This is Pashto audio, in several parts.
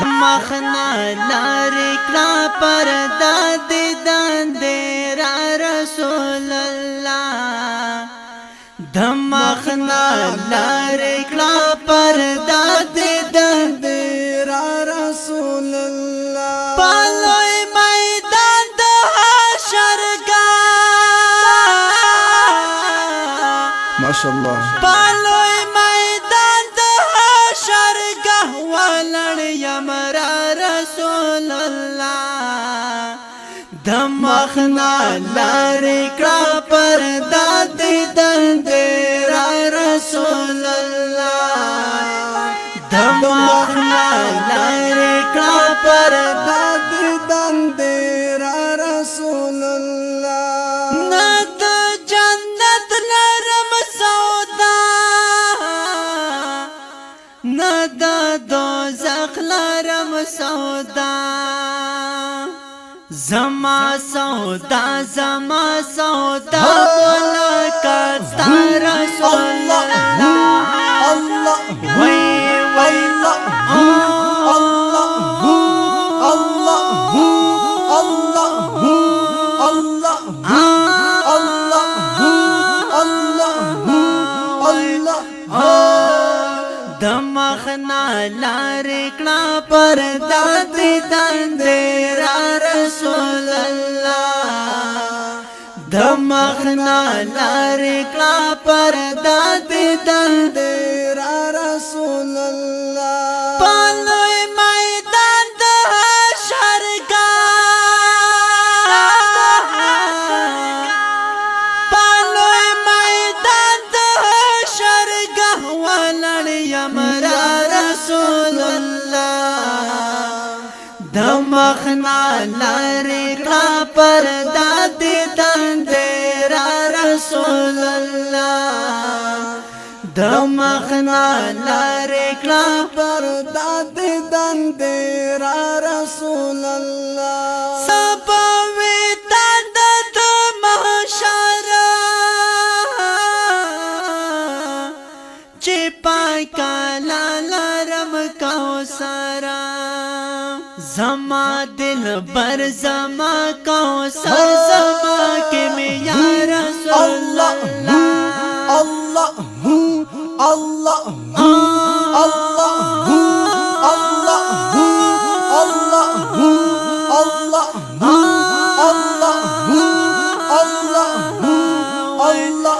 مخنا لاری کلا پردا دیدن دیرا رسول اللہ دمخنا لاری کلا پردا دیدن دیرا رسول اللہ پالوی میدان دا حشرگاہ ماشاءاللہ پالوی میدان دا حشرگاہ ولڑ یمرا رسول اللہ دمخنا لاری کلا پردا دیدن دیرا رسول اللہ دمخنا لاری کلا پردا دیدن دیرا رسول اللہ ند جنت لرم سودا ند دوزخ لرم سودا زما سودا ملاقات رسول اللہ اللہ وی وی دمخنا لاری کلا پردا دیدن دیرا رسول اللہ دمخنا لاری کلا پردا دیدن دیرا رسول اللہ پالوی میدان دا حشرگاہ پالوی میدان دا حشرگاہ ولڑ یمرا رسول اللہ دمخنا لاری کلا پردا دیدن دیرا رسول اللہ دمخنا لاری کلا پردا دیدن دیرا رسول اللہ سبوی تندت محشر چی پاکا لالرم کوسرا زما دل بر زما کوسر زما کے میں یا رسول اللہ اللہ اللہ اللہ اللہ اللہ اللہ اللہ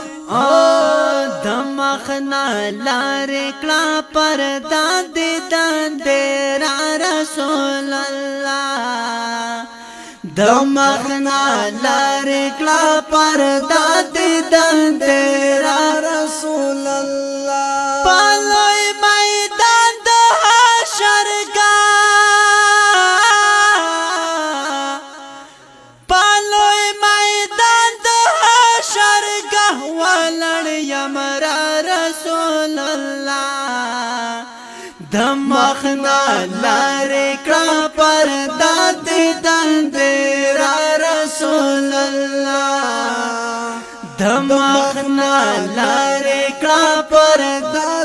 دمخنا لاری کلا پردا دیدن دیرا رسول اللہ دمخنا لاری کلا پردا دیدن دیرا رسول اللہ پالوی میدان دا حشرگاہ پالوی میدان دا حشرگاہ ولڑ یمرا رسول اللہ دمخنا لاری کلا پردا دیدن دیرا رسول اللہ دمخنا لاری کلا پردا